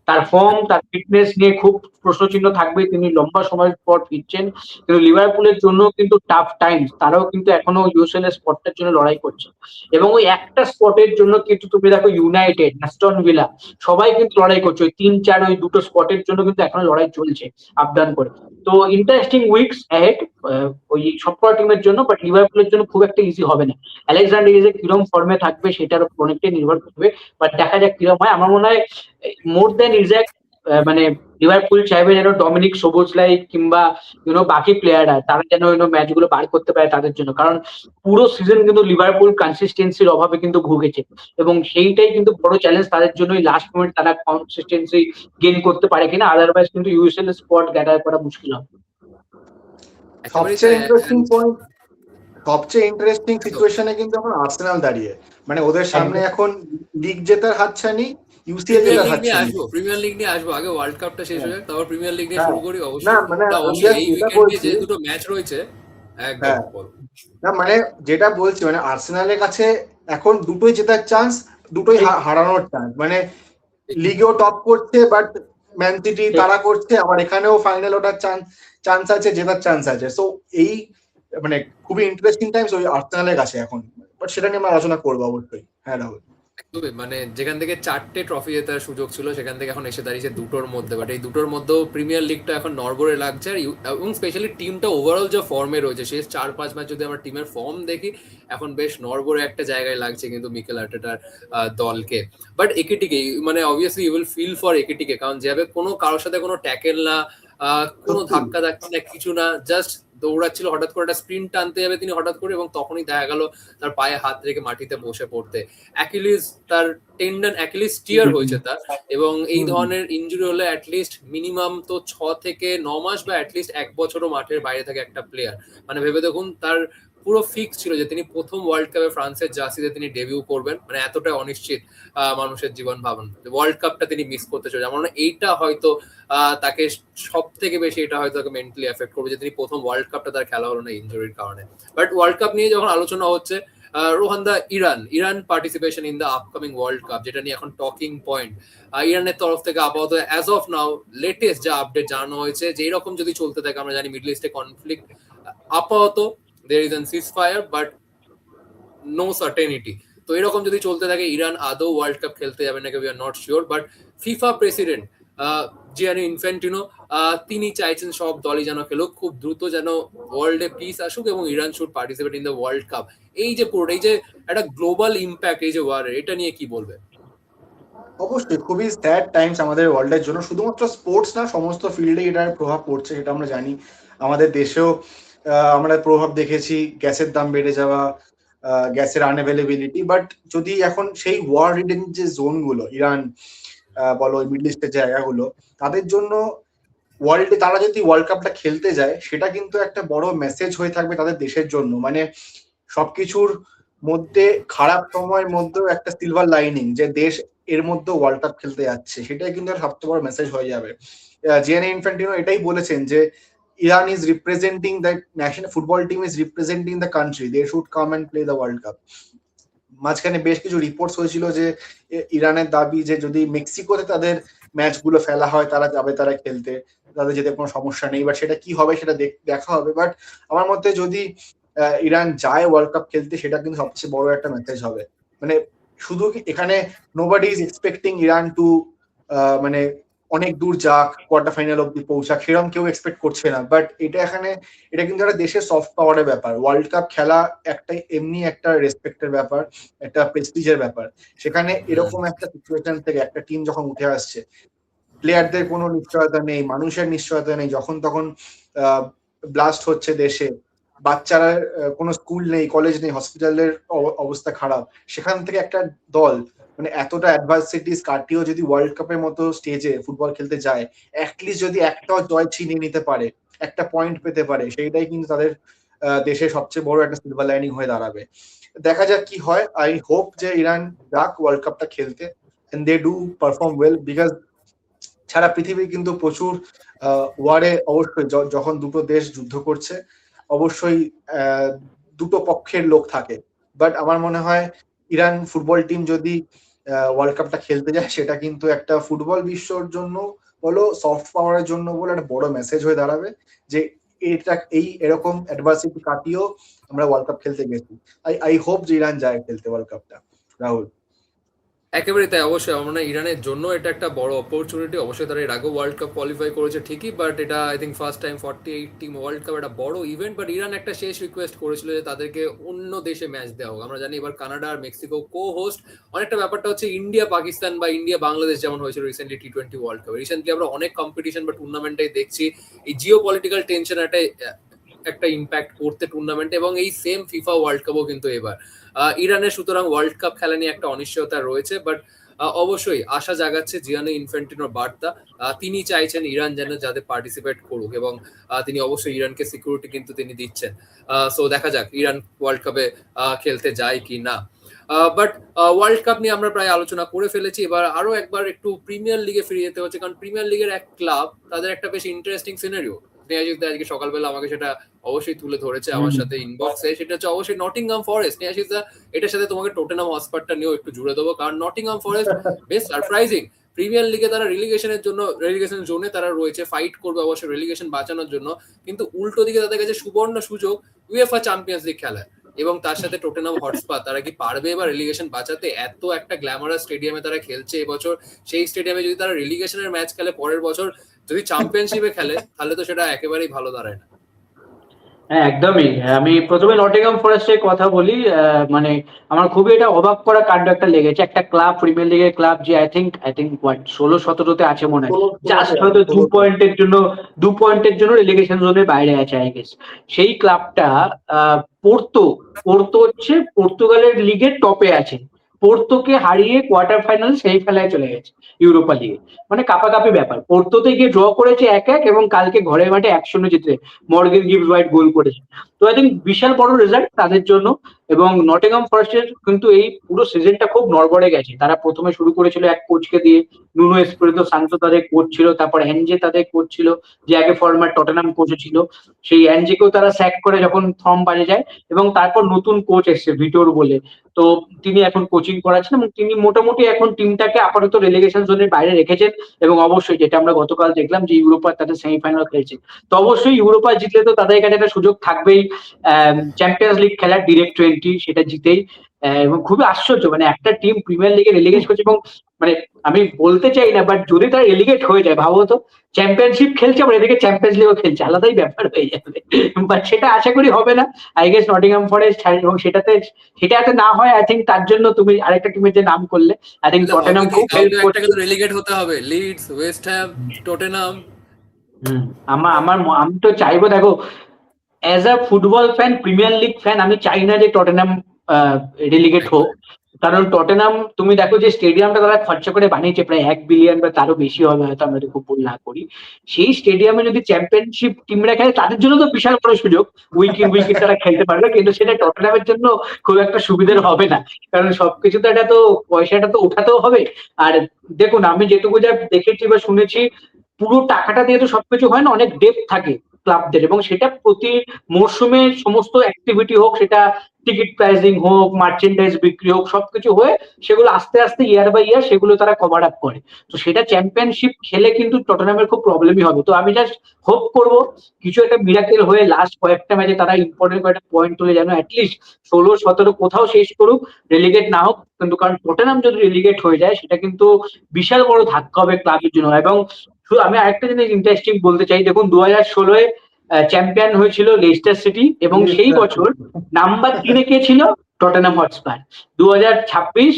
তার ফর্ম, তার ফিটনেস নিয়ে খুব প্রশ্নচিহ্ন থাকবে, তিনি লম্বা সময় পর ফিরছেন। কিন্তু লিভারপুলের জন্য কিন্তু টাফ টাইমস, তারাও কিন্তু এখনো ইউসিএল এর স্পটটার জন্য লড়াই করছে। এবং ওই একটা স্পটের জন্য কিন্তু তুমি দেখো ইউনাইটেড, অ্যাস্টন ভিলা, সবাই কিন্তু লড়াই করছে ওই 3-4 ওই দুটো স্পটের জন্য, কিন্তু এখনো লড়াই চলছে আপ ডাউন করে। তো ইন্টারেস্টিং উইকস অ্যাহেড ওই সবকটা টিমের জন্য। বাট লিভারপুলের জন্য খুব একটা ইজি হবে না। আলেকজান্ডার ইসাক কিরম ফর্মে থাকবে সেটার উপর অনেকটাই নির্ভর করবে। বাট দেখা যাক কিরম হয়। আমার মনে হয় মোর দেন ইসাক, মানে লিভারপুল চাইবে যেন ডমিনিক সোবোসলাই কিংবা বাকি প্লেয়াররা তারা যেন ম্যাচগুলো পার করতে পারে তাদের জন্য। কারণ পুরো সিজন কিন্তু লিভারপুল কনসিস্টেন্সির অভাবে কিন্তু ভুগেছে, এবং সেইটাই কিন্তু বড় চ্যালেঞ্জ তাদের জন্য। লাস্ট মোমেন্ট তারা কনসিস্টেন্সি গেইন করতে পারে কিনা, আদারওয়াইজ কিন্তু ইউএসএল স্পট গ্যাদার করা মুশকিল হবে। সবচেয়ে ইন্টারেস্টিং সিচুয়েশনে কিন্তু এখন আর্সেনাল দাঁড়িয়ে, মানে ওদের সামনে এখন লিগ জেতার হাতছানি, ইউসিএল জেতার হাতছানি। প্রিমিয়ার লিগ নিয়ে আসবো, আগে ওয়ার্ল্ড কাপটা শেষ হয়ে যাক, তারপর প্রিমিয়ার লিগ নিয়ে শুরু করি। না অবশ্যই মানে এই উইকেন্ডে যে দুটো ম্যাচ রয়েছে একদম। না মানে যেটা বলছি, মানে আর্সেনালের কাছে এখন দুটোই জেতার চান্স, দুটোই হারানোর চান্স। মানে লিগেও টপ করছে, বাট ম্যান সিটি তারা করছে, আবার এখানেও ফাইনাল ওঠার চান্স আছে, জেতার চান্স আছে। সো এই মানে খুবই ইন্টারেস্টিং টাইমস ওই আর্সেনালের কাছে এখন। বাট সেটা নিয়ে আমরা আলোচনা করবো অবশ্যই। হ্যাঁ রাহুল, মানে যেখান থেকে 4টে ট্রফি জেতার সুযোগ ছিল সেখান থেকে এখন এসে দাঁড়িয়েছে দুটোর মধ্যে। বাট এই দুটোর মধ্যেও প্রিমিয়ার লিগটা এখন নড়বড়ে লাগছে। আর এবং স্পেশালি টিমটা ওভারঅল যে ফর্মে রয়েছে, শেষ 4-5 ম্যাচ যদি আমরা টিমের ফর্ম দেখি, এখন বেশ নড়বড়ে একটা জায়গায় লাগছে কিন্তু মিকেল আর্টেটার দলকে। বাট একিটিকে মানে obviously you will feel for Ekitike, কারণ যেভাবে কোনো কারোর সাথে কোনো ট্যাকেল না, কোনো সত্যি। ধাক্কা ধাক্কি না, কিছু না, জাস্ট দৌড়াচ্ছিল, হঠাৎ করে একটা স্প্রিন্ট টানতে যাবে তিনি হঠাৎ করে, এবং তখনই দেখা গেল তার পায়ে হাত রেখে মাটিতে বসে পড়তে। অ্যাকিলিস, তার টেন্ডন অ্যাকিলিস টিয়ার হয়েছে তার, এবং এই ধরনের ইনজুরি হলে অ্যাটলিস্ট মিনিমাম তো 6 থেকে 9 মাস বা অ্যাটলিস্ট 1 বছরও মাঠের বাইরে থাকে একটা প্লেয়ার। মানে ভেবে দেখুন, তার পুরো ফিক্স ছিল যে তিনি প্রথম ওয়ার্ল্ড কাপে ফ্রান্সের জার্সিতে তিনি ডেবিউ করবেন, মানে এতটা অনিশ্চিত মানুষের জীবন ভাবুন, ওয়ার্ল্ড কাপটা তিনি মিস করতে চলেছে। আমার মনে হয় এইটা হয়তো তাকে সব থেকে বেশি, এটা হয়তো তাকে মেন্টালি এফেক্ট করবে যে তিনি প্রথম ওয়ার্ল্ড কাপটা তার খেলা হলো না ইনজুরির কারণে। বাট ওয়ার্ল্ড কাপ নিয়ে যখন আলোচনা হচ্ছে, রোহানদা, Iran participation in the upcoming world cup, যেটা নিয়ে এখন টকিং পয়েন্ট, ইরানের তরফ থেকে আপাতত অ্যাজ অফ নাও লেটেস্ট যে আপডেট জানানো হয়েছে, যে এরকম যদি চলতে থাকে, আমরা জানি মিডল ইস্টে কনফ্লিক্ট আপাতত there is a ceasefire but no certainty, তো এরকম যদি চলতে থাকে ইরান আদৌ ওয়ার্ল্ড কাপ খেলতে যাবে নাকি we are not sure. But FIFA president Gianni Infantino, তিনি চাইছেন সব দলই যেন খেলুক, খুব দ্রুত যেন ওয়ার্ল্ডে পিস আসুক এবং Iran should participate in the World cup. এই যে পুরো এই যে একটা গ্লোবাল ইম্প্যাক্ট এই যে ওয়ারের, এটা নিয়ে কি বলবে? অবশ্যই খুবই স্যাড টাইমস আমাদের ওয়ার্ল্ডের জন্য, শুধুমাত্র স্পোর্টস না, সমস্ত ফিল্ডে এটার প্রভাব পড়ছে, সেটা আমরা জানি। আমাদের দেশেও আমরা প্রভাব দেখেছি, গ্যাসের দাম বেড়ে যাওয়া, গ্যাসের আনঅ্যাভেলেবিলিটি। বাট যদি এখন সেই ওয়ার রিডেন যে জোনগুলো, ইরান বলো, মিডল ইস্টের জায়গাগুলো, তাদের জন্য ওয়ার্ল্ডে তারা যদি ওয়ার্ল্ড কাপটা খেলতে যায়, সেটা কিন্তু একটা বড় মেসেজ হয়ে থাকবে তাদের দেশের জন্য। মানে সবকিছুর মধ্যে, খারাপ সময়ের মধ্যেও একটা সিলভার লাইনিং, যে দেশ এর মধ্যে ওয়ার্ল্ড কাপ খেলতে যাচ্ছে, সেটাই কিন্তু সবচেয়ে বড় মেসেজ হয়ে যাবে। জিয়ানি ইনফ্যান্টিনো এটাই বলেছেন যে Iran is representing the national football team, is representing the country, they should come and play the World Cup. মাঝখানে বেশ কিছু রিপোর্টস হয়েছিল যে ইরানের দাবি যে যদি মেক্সিকোতে তাদের ম্যাচগুলো ফেলা হয়, তারা যাবে, তারা খেলতে, তাদের যেতে কোনো সমস্যা নেই। বাট সেটা কি হবে সেটা দেখা হবে। বাট আমার মতে যদি ইরান যায় ওয়ার্ল্ড কাপ খেলতে, সেটা কিন্তু সবচেয়ে বড় একটা মেসেজ হবে। মানে শুধু এখানে nobody is expecting Iran to মানে অনেক দূর যাক, কোয়ার্টার ফাইনাল অব্দি পৌঁছাক, সেরকম কেউ এক্সপেক্ট করছে না। বাট এটা কিন্তু একটা দেশের সফট পাওয়ারের ব্যাপার। ওয়ার্ল্ড কাপ খেলা একটা এমনি একটা রেসপেক্টের ব্যাপার, একটা প্রেস্টিজের ব্যাপার। সেখানে এরকম একটা সিচুয়েশন থেকে একটা টিম যখন উঠে আসছে, প্লেয়ারদের কোনো নিশ্চয়তা নেই, মানুষের নিশ্চয়তা নেই, যখন তখন ব্লাস্ট হচ্ছে দেশে, বাচ্চারা কোনো স্কুল নেই, কলেজ নেই, হসপিটালের অবস্থা খারাপ, সেখান থেকে একটা দল মানে এতটা অ্যাডভার্সিটিস কাটিয়েও যদি ওয়ার্ল্ড কাপের মতো স্টেজে ফুটবল খেলতে যায়, অ্যাটলিস্ট যদি একটাও জয় ছিনিয়ে নিতে পারে, একটা পয়েন্ট পেতে পারে, সেইটাই কিন্তু তাদের দেশের সবচেয়ে বড় একটা সিলভার লাইনিং হয়ে দাঁড়াবে। দেখা যাক কি হয়। আই হোপ যে ইরান যাক ওয়ার্ল্ড কাপটা খেলতে, and they do perform well, because সারা পৃথিবী কিন্তু প্রচুর ওয়ারে, অবশ্যই যখন দুটো দেশ যুদ্ধ করছে, অবশ্যই দুটো পক্ষের লোক থাকে। বাট আমার মনে হয় ইরান ফুটবল টিম যদি ওয়ার্ল্ড কাপটা খেলতে যায়, সেটা কিন্তু একটা ফুটবল বিশ্বর জন্য বলো, সফট পাওয়ারের জন্য বলো, একটা বড় মেসেজ হয়ে দাঁড়াবে যে এরকম অ্যাডভার্সিটি কাটিয়েও আমরা ওয়ার্ল্ড কাপ খেলতে গেছি। আই হোপ যে ইরান যায় খেলতে ওয়ার্ল্ড কাপটা। রাহুল, একেবারেই তাই। অবশ্যই আমার মনে হয় ইরানের জন্য এটা একটা বড় অপরচুনিটি। অবশ্যই তারা এর আগেও ওয়ার্ল্ড কাপ কোয়ালিফাই করেছে ঠিকই, বাট এটা I think first time 48 team world cup, একটা বড় ইভেন্ট। বাট ইরান একটা শেষ রিকোয়েস্ট করেছিল যে তাদেরকে অন্য দেশে ম্যাচ দেওয়া হোক। আমরা জানি এবার কানাডা আর মেক্সিকো কো হোস্ট। অনেকটা ব্যাপারটা হচ্ছে ইন্ডিয়া পাকিস্তান বা ইন্ডিয়া বাংলাদেশ যেমন হয়েছিল recently T20 world cup. Recently আমরা অনেক কম্পিটিশন বা টুর্নামেন্টে দেখছি এই জিও পলিটিক্যাল টেনশন একটা ইম্প্যাক্ট করতে টুর্নামেন্টে, এবং এই সেম ফিফা ওয়ার্ল্ড কাপও কিন্তু এবার ইরানের। সুতরাং ওয়ার্ল্ড কাপ খেলা নিয়ে একটা অনিশ্চয়তা রয়েছে। বাট অবশ্যই আশা জাগাচ্ছে জিয়ানি ইনফ্যান্টিনোর বার্তা। তিনি চাইছেন ইরান যেন যাতে পার্টিসিপেট করুক, এবং তিনি অবশ্যই ইরানকে সিকিউরিটি কিন্তু তিনি দিচ্ছেন। সো দেখা যাক ইরান ওয়ার্ল্ড কাপে খেলতে যায় কি না। বাট ওয়ার্ল্ড কাপ নিয়ে আমরা প্রায় আলোচনা করে ফেলেছি। এবার আরো একবার একটু প্রিমিয়ার লিগে ফিরে যেতে হচ্ছে, কারণ প্রিমিয়ার লিগের এক ক্লাব, তাদের একটা বেশ ইন্টারেস্টিং সিনারিও স্নেহাশিস আজকে সকালবেলা আমাকে সেটা অবশ্যই তুলে ধরেছে আমার সাথে ইনবক্সে। সেটা হচ্ছে অবশ্যই নটিংহাম ফরেস্ট। স্নেহাশিস, এটার সাথে তোমাকে টটেনহাম হটস্পারটা নিয়েও একটু জুড়ে দেবো, কারণ নটিংহাম ফরেস্ট বেশ সারপ্রাইজিং। প্রিমিয়ার লিগে তারা রেলিগেশন জোনে তারা রয়েছে, ফাইট করবে অবশ্যই রেলিগেশন বাঁচানোর জন্য, কিন্তু উল্টো দিকে তাদের কাছে সুবর্ণ সুযোগ উয়েফা চ্যাম্পিয়ন্স লিগ খেলার, এবং তার সাথে টটেনহাম হটস্পার, তারা কি পারবে এবার রেলিগেশন বাঁচাতে? এত একটা গ্ল্যামারাস স্টেডিয়ামে তারা খেলছে এবছর, সেই স্টেডিয়ামে যদি তারা রেলিগেশনের ম্যাচ খেলে পরের বছর, যদি চ্যাম্পিয়নশিপে খেলে, তাহলে তো সেটা একেবারেই ভালো দাঁড়ায় না। হ্যাঁ, একদমই। আমি প্রথমে নটিংহাম ফরেস্টের কথা বলি। মানে আমার খুবই এটা অবাক করা কাণ্ড একটা লেগেছে। একটা ক্লাব, প্রিমিয়ার লিগের ক্লাব, যে আই থিংক হোয়াট ১৬-১৭ আছে মনে হয়। 16 জাস্ট হয়তো 16 2 পয়েন্টের জন্য রিলেগেশন জোনের বাইরে আছে আই গেস। সেই ক্লাবটা পোর্তো, পোর্তো হচ্ছে পর্তুগালের লিগের টপে আছে। পোর্তোকে হারিয়ে কোয়ার্টার ফাইনাল, সেমিফাইনালে চলে গেছে ইউরোপা লিগে। মানে কাপাকাপি ব্যাপার। পোর্তোতে গিয়ে ড্র করেছে 1-1 এবং কালকে ঘরের মাঠে 1-0 জিতে মর্গেন গিবস হোয়াইট গোল করেছে। তো আই থিঙ্ক বিশাল বড় রেজাল্ট তাদের জন্য। এবং নটিংহাম ফরেস্টের কিন্তু এই পুরো সিজনটা খুব নড়বড়ে গেছে। তারা প্রথমে শুরু করেছিল এক কোচকে দিয়ে, নুনো এসপিরিতো সান্তো তাদের কোচ ছিল, তারপর অ্যানজে তাদের কোচ ছিল, যে আগে ফরমার টটেনহাম কোচও ছিল। সেই অ্যানজেকেও তারা স্যাক করে যখন ফর্ম বাড়ে যায়, এবং তারপর নতুন কোচ এসছে ভিটোর বলে। তো তিনি এখন কোচিং করাচ্ছেন এবং তিনি মোটামুটি এখন টিমটাকে আপাতত রেলিগেশন জোনের বাইরে রেখেছেন। এবং অবশ্যই যেটা আমরা গতকাল দেখলাম যে ইউরোপার তাদের সেমিফাইনাল খেলছে। তো অবশ্যই ইউরোপা জিতলে তো তাদের কাছে একটা সুযোগ থাকবেই চ্যাম্পিয়ন্স লিগ খেলার ডিরেক্ট 20 সেটা জিতেই। এবং খুবই আশ্চর্য, মানে একটা টিম প্রিমিয়ার লিগে রেলিগেট করছে, এবং মানে আমি বলতে চাই না, বাট যদি তারা রেলিগেট হয়ে যায়, ভাবো তো, চ্যাম্পিয়নশিপ খেলছে আবার এদিকে চ্যাম্পিয়ন্স লিগও খেলছে, আলাদাই ব্যাপার হয়ে যাবে। বাট সেটা আশা করি হবে না। আই গেস নটিংহাম ফরেস্ট, এবং সেটা যাতে না হয়, আই থিঙ্ক তার জন্য তুমি আরেকটা টিমের যে নাম করলে, আই থিঙ্ক তাহলে হবে টটেনহাম কি, খুব হেল্প কাউকে একটাকে করছে। তো রেলিগেট হতে হবে, লিডস, ওয়েস্ট হ্যাম, টটেনহাম। হুম। আমি তো চাইবো, দেখো, as a football fan, premier league fan, আমি চাই না যে টটেনহাম রেলিগেট হোক। একদম। কারণ টটেনহাম, তুমি দেখো যে স্টেডিয়ামটা তারা খরচা করে বানিয়েছে প্রায় 1 বিলিয়ন বা তারও বেশি হবে হয়তো, আমরা যদি খুব ভুল না করি। সেই স্টেডিয়ামে যদি চ্যাম্পিয়নশিপ টিমরা খেলে, তাদের জন্য তো বিশাল বড় সুযোগ। উইক ইন উইক ইন তারা খেলতে পারবে, কিন্তু সেটা টটেনহামের জন্য খুব একটা সুবিধার হবে না। কারণ সবকিছু তো, এটা তো পয়সাটা তো উঠাতেও হবে। আর দেখুন, আমি যেটুকু যা দেখেছি বা শুনেছি, পুরো টাকাটা দিয়ে তো সবকিছু হয় না, অনেক ডেপ থাকে ক্লাবদের, এবং সেটা প্রতি মরশুমে সমস্ত অ্যাক্টিভিটি হোক, সেটা টিকিট প্রাইসিং হোক, মার্চেন্ডাইজ বিক্রি হোক, সবকিছু হয়ে সেগুলো আস্তে আস্তে ইয়ার বাই ইয়ার সেগুলো তারা কভার আপ করে। তো সেটা চ্যাম্পিয়নশিপ খেলে কিন্তু টটেনহামের খুব প্রবলেমই হবে। তো আমি জাস্ট হোপ করব কিছু একটা মিরাকেল হয়ে লাস্ট কয়েকটা ম্যাচে তারা ইম্পর্টেন্ট কয়েকটা পয়েন্ট তুলে, যেন অ্যাটলিস্ট 16-17 কোথাও শেষ করুক, রেলিগেট না হোক। কিন্তু কারণ টটেনহাম যদি রেলিগেট হয়ে যায়, সেটা কিন্তু বিশাল বড় ধাক্কা হবে ক্লাবের জন্য। এবং শুধু আমি আরেকটা জিনিস ইন্টারেস্টিং বলতে চাই, দেখুন 2016-এ চ্যাম্পিয়ন হয়েছিল লেস্টার সিটি, এবং সেই বছর নাম্বার 3-এ কে ছিল? Tottenham Hotspur. 2026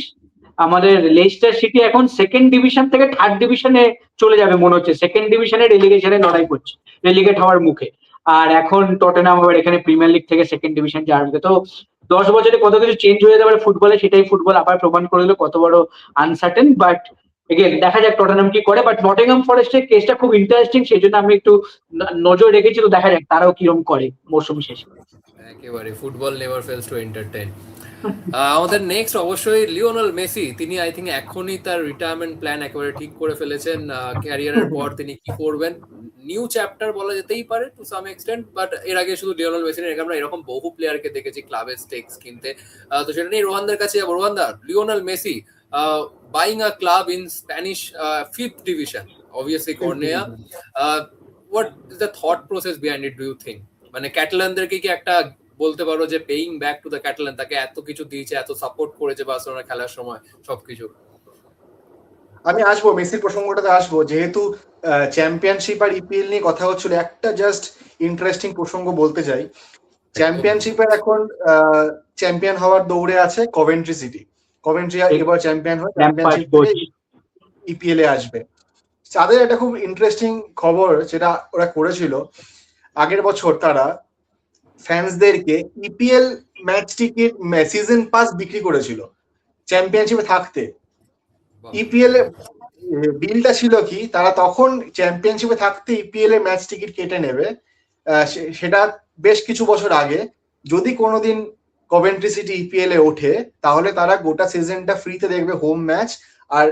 আমাদের লেস্টার সিটি এখন সেকেন্ড ডিভিশন থেকে থার্ড ডিভিশনে চলে যাবে মনে হচ্ছে, সেকেন্ড ডিভিশনে রেলিগেশনে লড়াই করছে, রেলিগেট হওয়ার মুখে। আর এখন টটেনহাম আবার এখানে প্রিমিয়ার লিগ থেকে সেকেন্ড ডিভিশন যাবে। তো 10 বছরে কত কিছু চেঞ্জ হয়ে যাবে ফুটবলে, সেটাই ফুটবল আবার প্রমাণ করে দিল কত বড় আনসার্টেন। বাট এগেন দেখা যাক টটেনহাম কি করে। বাট নটিংহাম ফরেস্টের কেসটা খুব ইন্টারেস্টিং, সেই জন্য আমি একটু নজর রেখেছি। তো দেখা যাক তারাও কিরকম করে মৌসুম শেষে। একেবারে, football never fails to entertain. আমাদের নেক্সট অবশ্যই লিওনেল মেসি। তিনি আই থিঙ্ক এখনই তার রিটায়ারমেন্ট প্ল্যান একেবারে ঠিক করে ফেলেছেন। ক্যারিয়ারের পর তিনি কি করবেন, নিউ চ্যাপ্টার বলা যেতেই পারে টু সাম এক্সটেন্ট। বাট এর আগে শুধু লিওনেল মেসি নয়, আমরা এরকম বহু প্লেয়ারকে দেখেছি ক্লাবের স্টেকস কিনতে। তো সেটা নিয়ে রোহানদের কাছে যাবো। রোহানদা, Lionel Messi buying a club in Spanish 5th division, obviously Cornea. What is the thought process behind it, do you think? মানে ক্যাটালানদেরকে কি একটা বলতে পারো যে paying back to the Catalan, তাকে এত কিছু দিয়েছে, এত সাপোর্ট করেছে বার্সেলোনা খেলার সময়, সবকিছু। আমি আসবো মেসির প্রসঙ্গটাতে আসবো, যেহেতু চ্যাম্পিয়নশিপ আর ইপিএল নিয়ে কথা হচ্ছিল, একটা জাস্ট ইন্টারেস্টিং প্রসঙ্গ বলতে চাই। চ্যাম্পিয়নশিপের এখন চ্যাম্পিয়ন হওয়ার দৌড়ে আছে কভেন্ট্রি সিটি। কভেন্ট্রি এবার চ্যাম্পিয়ন হয়ে চ্যাম্পিয়নশিপ থেকে ইপিএল এ আসবে। তাদের একটা খুব ইন্টারেস্টিং খবর যেটা ওরা করেছিল, আগের বছর তারা ফ্যান্সদেরকে EPL match ticket, season pass বিক্রি করেছিল চ্যাম্পিয়নশিপে থাকতে। ইপিএল বিলটা ছিল কি, তারা তখন চ্যাম্পিয়নশিপে থাকতে ইপিএল এর ম্যাচ টিকিট কেটে নেবে। সেটা বেশ কিছু বছর আগে। যদি কোনোদিন কভেন্ট্রি সিটি ইপিএল এ ওঠে, তাহলে তারা গোটা সিজনটা ফ্রিতে দেখবে হোম ম্যাচ, আর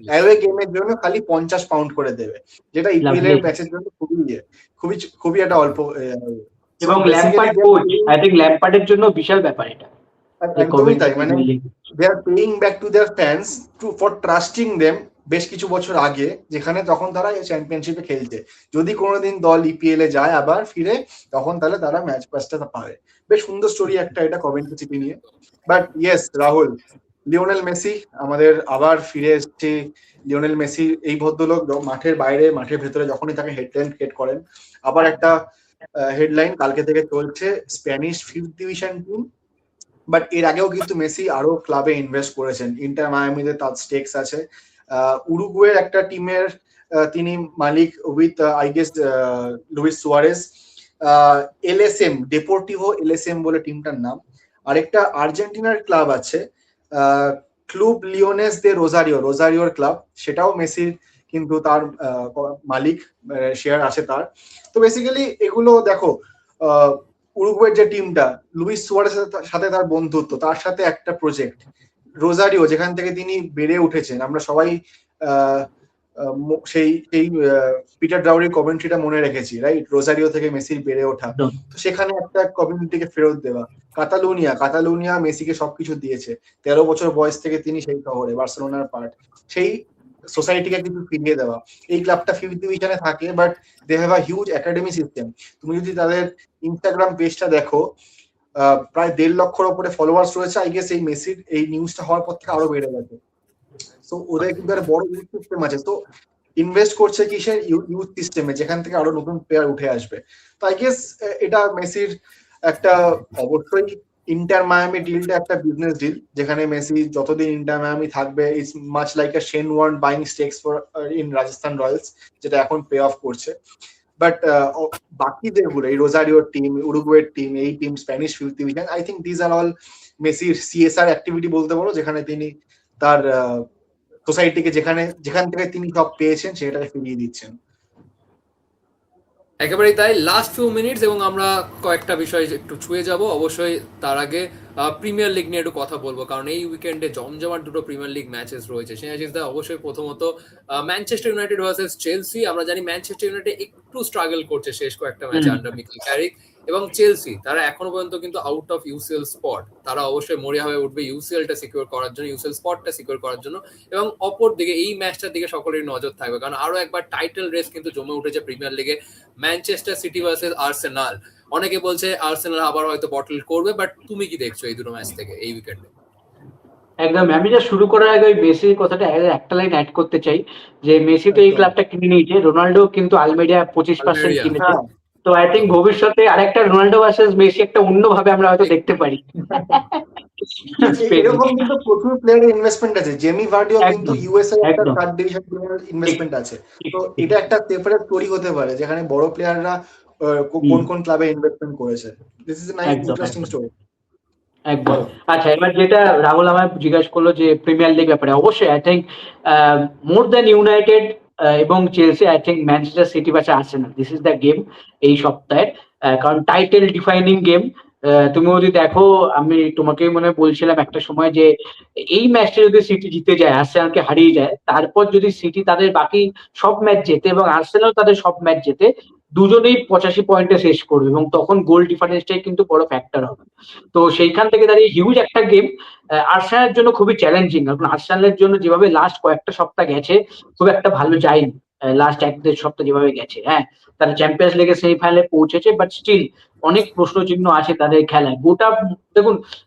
অ্যাওয়ে গেমের জন্য খালি 50 পাউন্ড করে দেবে, যেটা ইপিএল এর ম্যাচের জন্য খুবই খুবই একটা অল্প। এবং ল্যাম্পার্ড কোচ, আই থিংক ল্যাম্পার্ডের জন্য বিশাল ব্যাপার এটা। একদমই তাই, মানে they are paying back to their fans for trusting them বেশ কিছু বছর আগে, যেখানে তখন তারা চ্যাম্পিয়নশিপে খেলছে। যদি কোনোদিন দল ইপিএল এ যায় আবার ফিরে, তখন তাহলে তারা ম্যাচ পাসটা পাবে। বেশ সুন্দর স্টোরি একটা এটা কভেন্ট্রি সিটি নিয়ে। But yes Rahul, Lionel Messi আমাদের আবার ফিরে এসছে। লিওনেল মেসি এই ভদ্রলোক মাঠের বাইরে মাঠের ভেতরে যখনই তাকে হেড করেন, আবার একটা হেডলাইন কালকে থেকে চলছে, Spanish 5th division team. But এর আগেও কিন্তু মেসি আরো ক্লাবে ইনভেস্ট করেছেন, ইন্টার মায়ামিতে তার স্টেকস আছে। উরুগুয়ের একটা টিমের তিনি মালিক with I guess Luis Suarez. LSM, Deportivo LSM বলে টিমটার নাম। আরেকটা আর্জেন্টিনার ক্লাব আছে ক্লুব লিওনেস দে রোজারিওর ক্লাব, সেটাও মেসির কিন্তু তার মালিক, শেয়ার আছে তার। তো বেসিক্যালি এগুলো দেখো, উরুগুয়ের যে টিমটা, লুইস সুয়ারেসের সাথে তার বন্ধুত্ব, তার সাথে একটা প্রজেক্ট রোজারিও যেখান থেকে তিনি বেড়ে উঠেছেন, আমরা সবাই সেই সেই পিটার ড্রাউরির কমেন্ট্রিটা মনে রেখেছি, রাইট? রোজারিও থেকে মেসির বেড়ে ওঠা, তো সেখানে একটা কমিউনিটিকে ফেরত দেওয়া। কাতালুনিয়া মেসিকে সবকিছু দিয়েছে, 13 বছর বয়স থেকে তিনি সেই শহরে, বার্সেলোনার পার্ট, সেই সোসাইটিকে কিন্তু ফিরিয়ে দেওয়া। এই ক্লাবটা 5th ডিভিশনে থাকে, but they have a huge academy system. তুমি যদি তাদের ইনস্টাগ্রাম পেজটা দেখো, প্রায় 1.5 লক্ষর উপরে ফলোয়ার্স রয়েছে। আই গেস এই মেসির এই নিউজটা হওয়ার পর থেকে আরো বেড়ে গেছে। তো ওদের কিন্তু একটা বড় ইউথ সিস্টেম আছে, তো ইনভেস্ট করছে কিসের? ইউথ সিস্টেমে, যেখান থেকে আরো নতুন প্লেয়ার উঠে আসবে। তো আই গেস এটা মেসির একটা, অবশ্যই ইন্টার মায়ামি ডিলটা একটা বিজনেস ডিল, যেখানে মেসি যতদিন ইন্টার মায়ামি থাকবে, it's much like a Shane Warne buying stakes for in Rajasthan Royals, যেটা এখন পে অফ করছে। বাট বাকি যেগুলো, এই রোজারিওর টিম, উরুগুয়ের টিম, এই team, Spanish 5th division, I think these are all মেসির সিএসআর অ্যাক্টিভিটি বলতে পারো, যেখানে তিনি তার সোসাইটিকে যেখান থেকে তিনি সব পেয়েছেন সেটাকে ফিরিয়ে দিচ্ছেন। একেবারেই তাই। লাস্ট ফিউ মিনিটস এবং আমরা কয়েকটা বিষয় একটু ছুঁয়ে যাব। অবশ্যই তার আগে প্রিমিয়ার লিগ নিয়ে একটু কথা বলবো, কারণ এই উইকেন্ডে জমজমাট দুটো প্রিমিয়ার লিগ ম্যাচেস রয়েছে। স্নেহাশিসদা, অবশ্যই প্রথমত ম্যানচেস্টার ইউনাইটেড ভার্সেস চেলসি। আমরা জানি ম্যানচেস্টার ইউনাইটেড একটু স্ট্রাগল করছে শেষ কয়েকটা ম্যাচে আন্ডার মিকেল ক্যারিক, এবং চেলসি তারা এখনো পর্যন্ত কিন্তু আউট অফ ইউসিএল স্পট। তারা অবশ্যই মরিয়া হয়ে উঠবে ইউসিএলটা সিকিউর করার জন্য, ইউসিএল স্পটটা সিকিউর করার জন্য। এবং অপর দিকে এই ম্যাচটার দিকে সকলেরই নজর থাকবে, কারণ আরো একবার টাইটেল রেস কিন্তু জমে উঠেছে প্রিমিয়ার লিগে, ম্যানচেস্টার সিটি ভার্সেস আর্সেনাল। অনেকে বলছে আর্সেনাল আবার হয়তো বটল করবে, বাট তুমি কি দেখছো এই দুটো ম্যাচ থেকে এই উইকেন্ডে? একদম, আমি যা শুরু করার আগে ওই মেসির কথাটা একটা লাইন অ্যাড করতে চাই, যে মেসি তো এই ক্লাবটা কিনে নিয়েছে, রোনাল্ডো কিন্তু আলমেরিয়া 25% কিনেছে। তো আই থিঙ্ক ভবিষ্যতে আরেকটা রোনাল্ডো ভার্সেস মেসি একটা অন্যভাবে আমরা হয়তো দেখতে পারি। এরকম কিন্তু প্রচুর প্লেয়ারের ইনভেস্টমেন্ট আছে, জেমি ভার্ডিও কিন্তু ইউএসএ একটা 3rd ডিভিশন প্লেয়ারের ইনভেস্টমেন্ট আছে। তো এটা একটা সেপারেট স্টোরি হতে পারে, যেখানে বড় প্লেয়াররা কোন কোন ক্লাবে ইনভেস্টমেন্ট করেছে। This is a nice interesting story. একদম। আচ্ছা, এবার যেটা রাহুল আমায় জিজ্ঞাসা করলো যে প্রিমিয়ার লিগ ব্যাপারে, অবশ্যই I think more than United এবং Chelsea, I think Manchester City versus Arsenal, this is the game এই সপ্তাহে। কারণ টাইটেল ডিফাইনিং গেম। তুমি যদি দেখো, আমি তোমাকে মনে বলছিলাম একটা সময় যে এই ম্যাচটা যদি সিটি জিতে যায়, আর্সেনালকে হারিয়ে যায়, তারপর যদি সিটি তাদের বাকি সব ম্যাচ জেতে এবং আর্সেনাল তাদের সব ম্যাচ জেতে, দুজনেই 85 পয়েন্টে শেষ করবে, এবং তখন গোল ডিফারেন্সটাই কিন্তু বড় ফ্যাক্টর হবে। তো সেইখান থেকে দাঁড়িয়ে হিউজ একটা গেম আর্সেনালের জন্য খুবই চ্যালেঞ্জিং, কারণ আর্সেনালের জন্য যেভাবে লাস্ট কয়েকটা সপ্তাহ গেছে খুব একটা ভালো যায়নি। লাস্ট 1-1.5 সপ্তাহ যেভাবে গেছে, হ্যাঁ তারা চ্যাম্পিয়ন্স লিগের সেমিফাইনালে পৌঁছেছে, বাট স্টিল অনেক প্রশ্নচিহ্ন আছে তাদের খেলায়। গোটা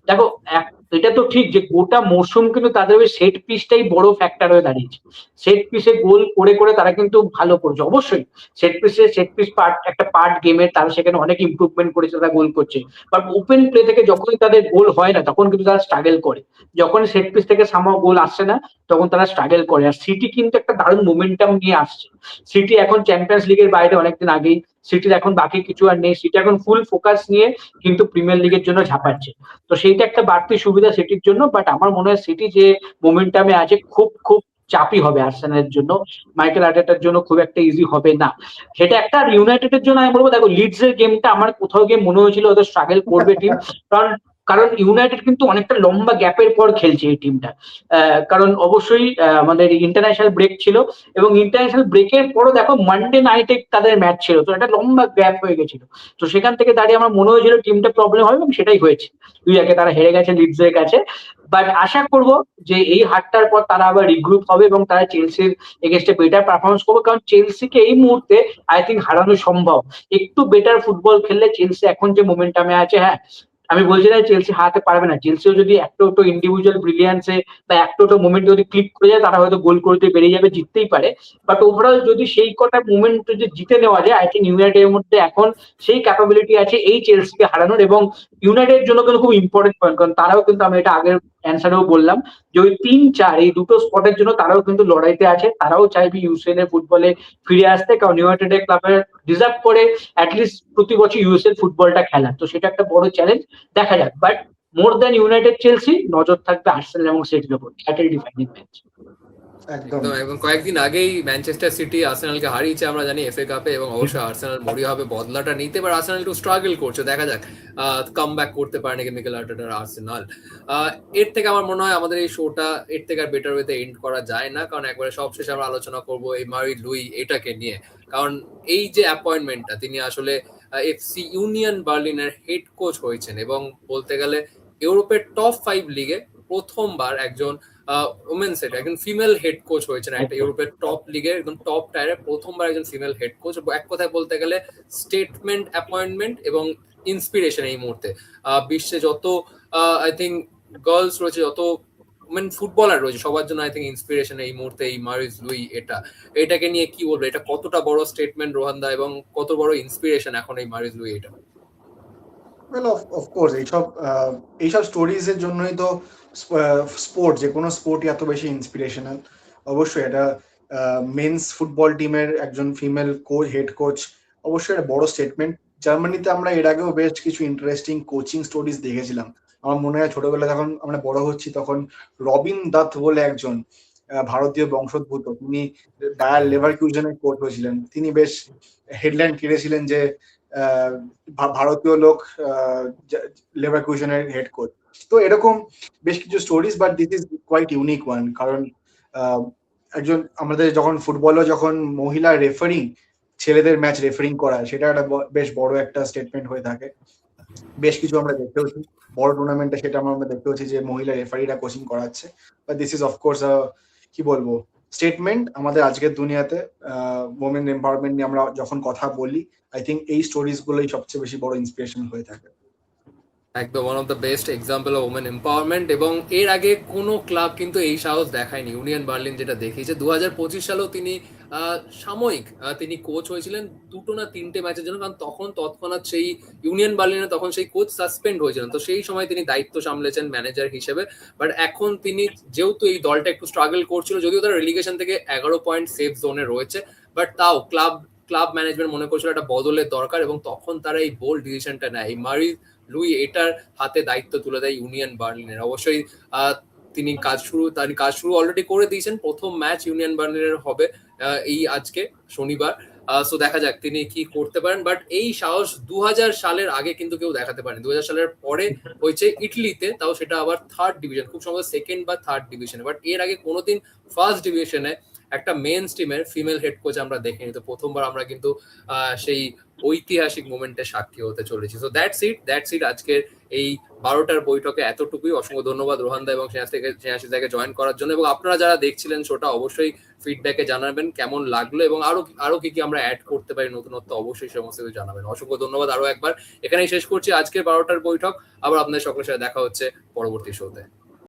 দেখো এটা তো ঠিক যে গোটা মরশুম কিন্তু তাদের ওই সেট পিসটাই বড় ফ্যাক্টর হয়ে দাঁড়িয়েছে। সেট পিসে গোল করে করে তারা কিন্তু ভালো করছে। অবশ্যই সেট পিস পার্ট একটা পার্ট গেমের, তারা সেখানে অনেক ইমপ্রুভমেন্ট করেছে, তারা গোল করছে। বাট ওপেন প্লে থেকে যখনই তাদের গোল হয় না, তখন কিন্তু তারা স্ট্রাগল করে। যখন সেট পিস থেকে সামাও গোল আসছে না, তখন তারা স্ট্রাগল করে। আর সিটি কিন্তু একটা দারুণ মোমেন্টাম নিয়ে আসছে। সিটি এখন চ্যাম্পিয়ন্স লিগের বাইরে অনেকদিন আগেই, সিটির এখন বাকি কিছু আর নেই, সিটি এখন ফুল ফোকাস নিয়ে কিন্তু প্রিমিয়ার লিগের জন্য ঝাঁপাচ্ছে। তো সেইটা একটা বাড়তি সুবিধা সিটির জন্য। বাট আমার মনে হয় সিটি যে মোমেন্টামে আছে, খুব খুব চাপই হবে আর্সেনালের জন্য, মাইকেল আর্টেটার জন্য খুব একটা ইজি হবে না সেটা একটা। আর ইউনাইটেডের জন্য আমি বলবো, দেখো লিডস এর গেমটা আমার কোথাও গিয়ে মনে হয়েছিল ওদের স্ট্রাগল করবে টিম, কারণ ইউনাইটেড কিন্তু অনেকটা লম্বা গ্যাপের পর খেলছে এই টিমটা। কারণ অবশ্যই আমাদের ইন্টারন্যাশনাল ব্রেক ছিল, এবং ইন্টারন্যাশনাল ব্রেকের পরও দেখো মানডে নাইটে তাদের ম্যাচ ছিল, তো একটা লম্বা গ্যাপ হয়ে গেছিল। তো সেখান থেকে দাঁড়িয়ে আমার মনে হয়েছিল টিমটা প্রবলেম হবে, এবং সেটাই হয়েছে। 2-1 তারা হেরে গেছে লিডস এর কাছে। বাট আশা করব যে এই হারটার পর তারা আবার রিগ্রুপ হবে এবং তারা চেলসির এগেইনস্টে বেটার পারফরমেন্স করবে, কারণ চেলসিকে এই মুহূর্তে আই থিঙ্ক হারানো সম্ভব। একটু বেটার ফুটবল খেললে চেলসি এখন যে মোমেন্টামে আছে, হ্যাঁ আমি বলছি না চেলসি হারাতে পারবে না, চেলসিও যদি একটু একটু ইন্ডিভিজুয়াল ব্রিলিয়ান্সে বা একটু একটু মোমেন্ট যদি ক্লিক করে যায় তারা হয়তো গোল করতে বেরিয়ে যাবে, জিততেই পারে। বাট ওভারঅল যদি সেই কটা মোমেন্ট যদি জিতে নেওয়া যায়, আই থিঙ্ক ইউনাইটেডের মধ্যে এখন সেই ক্যাপাবিলিটি আছে এই চেলসিকে হারানোর। এবং ইউনাইটেডের জন্য কিন্তু খুব ইম্পর্টেন্ট পয়েন্ট, কারণ তারাও কিন্তু, আমি এটা আগের অ্যান্সারেও বললাম, যে ওই 3-4 এই দুটো স্পটের জন্য তারাও কিন্তু লড়াইতে আছে। তারাও চাইবে ইউসিএল এর ফুটবলে ফিরে আসতে, কারণ ইউনাইটেড ক্লাবের ডিজার্ভ করে অ্যাটলিস্ট প্রতি বছর ইউএসএল ফুটবলটা খেলা। তো সেটা একটা বড় চ্যালেঞ্জ, দেখা যাক। But more than United Chelsea নজর থাকবে আর্সেনাল এবং সিটির উপর, টাইটেল ডিফাইনিং ম্যাচ। একদম এবং কয়েকদিন আগেই ম্যানচেস্টার সিটি আর্সেনালকে হারিয়েছে আমরা জানি এফএ কাপে, এবং অবশ্যই আর্সেনাল মরিয়া হবে বদলাটা নিতে, এবার আর্সেনাল একটু স্ট্রাগল করছে, দেখা যাক কাম ব্যাক করতে পারে নাকি মিকেল আর্টেটার আর্সেনাল। এর থেকে আমার মনে হয় আমাদের এই শোটা এর থেকে আর বেটার ওয়েতে এন্ড করা যায় না, কারণ একবারে সবশেষে আমরা আলোচনা করবো এই মারি লুই এটাকে নিয়ে। কারণ এই যে অ্যাপয়েন্টমেন্টটা, তিনি আসলে এফসি ইউনিয়ন বার্লিনের হেড কোচ হয়েছেন, এবং বলতে গেলে ইউরোপের টপ 5 লিগে প্রথমবার একজন ওমেন্স একজন ফিমেল হেড কোচ হয়েছেন একটা ইউরোপের টপ লিগের একদম টপ টায়ারে, প্রথমবার একজন ফিমেল হেড কোচ। এক কথায় বলতে গেলে স্টেটমেন্ট অ্যাপয়েন্টমেন্ট এবং ইন্সপিরেশন এই মুহূর্তে। বিশ্বে যত আই থিঙ্ক গার্লস রয়েছে, যত ওমেন ফুটবলার রয়েছে, সবার জন্য আই থিঙ্ক ইন্সপিরেশন এই মুহূর্তে এই মারিস লুই। এটাকে নিয়ে কি বলবো, এটা কতটা বড় স্টেটমেন্ট রোহানদা, এবং কত বড় ইন্সপিরেশন এখন এই মারিস লুই এটা? ওয়েল অফকোর্স এইসব স্টোরিজ এর জন্যই তো স্পোর্ট, যে কোনো স্পোর্টই এত বেশি ইন্সপিরেশনাল। অবশ্যই এটা মেন্স ফুটবল টিমের একজন ফিমেল কোচ, হেড কোচ, অবশ্যই একটা বড় স্টেটমেন্ট। জার্মানিতে আমরা এর আগেও বেশ কিছু ইন্টারেস্টিং কোচিং স্টোরিজ দেখেছিলাম। আমার মনে হয় ছোটবেলায় যখন আমরা বড় হচ্ছি তখন রবিন দত্ত বলে একজন ভারতীয় বংশোদ্ভূত, তিনি বায়ার লেভারকুজেনের কোচ হয়েছিলেন। তিনি বেশ হেডলাইন কেড়েছিলেন যে ভারতীয় লোক লেভারকুজেনের হেড কোচ। তো এরকম বেশ কিছু stories, but this is quite unique one. কারণ একজন আমাদের যখন ফুটবলও যখন মহিলা রেফারিং, ছেলেদের ম্যাচ রেফারিং করা, সেটা একটা বেশ বড় একটা স্টেটমেন্ট হয়ে থাকে। বেশ কিছু আমরা দেখতে হচ্ছি বড় টুর্নামেন্টে, সেটা আমরা দেখতে হচ্ছি যে মহিলা রেফারিরা কোচিং করাচ্ছে। বাট দিস ইজ অফকোর্স কি বলবো, স্টেটমেন্ট আমাদের আজকের দুনিয়াতে। ওমেন এম্পাওয়ারমেন্ট নিয়ে আমরা যখন কথা বলি, আই থিঙ্ক এই স্টোরিজ গুলোই সবচেয়ে বেশি বড় ইন্সপিরেশন হয়ে থাকে। একদম one of the best example of women empowerment. এবং এর আগে কোনো ক্লাব কিন্তু এই সাহস দেখায়নি। ইউনিয়ন বার্লিন যেটা দেখিয়েছে 2025 সালেও তিনি সাময়িক তিনি কোচ হয়েছিলেন 2 না 3টে ম্যাচের জন্য, কারণ তখন তৎক্ষণাৎ সেই ইউনিয়ন বার্লিনে তখন সেই কোচ সাসপেন্ড হয়েছিলেন, তো সেই সময় তিনি দায়িত্ব সামলেছেন ম্যানেজার হিসেবে। বাট এখন তিনি যেহেতু এই দলটা একটু স্ট্রাগল করছিল, যদিও তারা রেলিগেশন থেকে 11 পয়েন্ট সেফ জোনে রয়েছে, বাট তাও ক্লাব ম্যানেজমেন্ট মনে করছিল একটা বদলের দরকার, এবং তখন তারা এই বোল্ড ডিসিশনটা নেয়, এই মারি লুই এটার হাতে দায়িত্ব তুলে দেয় ইউনিয়ন বার্লিনের। অবশ্যই তিনি কাজ শুরু অলরেডি করে দিয়েছেন। প্রথম ম্যাচ ইউনিয়ন বার্লিনের হবে এই আজকে শনিবার। সো দেখা যাক তিনি কি করতে পারেন। বাট এই সাহস 2000 সালের আগে কিন্তু কেউ দেখাতে পারেনি। 2000 সালের পরে হয়েছে ইটালিতে, তাও সেটা আবার 3rd ডিভিশন, খুব সম্ভবত 2nd বা 3rd ডিভিশনে। বাট এর আগে কোনোদিন 1st ডিভিশনে একটা মেন্স টিমের ফিমেল হেড কোচ আমরা দেখিনি। তো প্রথমবার আমরা কিন্তু সেই ঐতিহাসিক মোমেন্টে সাক্ষী হতে চলেছি। সো দ্যাটস ইট আজকের এই 12টার বৈঠকে এতটুকুই। অসংখ্য ধন্যবাদ রোহানদা এবং স্নেহাশিসদাকে জয়েন করার জন্য। এবং আপনারা যারা দেখছিলেন শোটা, অবশ্যই ফিডব্যাকে জানাবেন কেমন লাগলো, এবং আরো কি আমরা অ্যাড করতে পারি নতুনত্ব, অবশ্যই সমস্ত কিছু জানাবেন। অসংখ্য ধন্যবাদ আরো একবার। এখানেই শেষ করছি আজকের 12টার বৈঠক। আবার আপনাদের সকলের সাথে দেখা হচ্ছে পরবর্তী শোতে।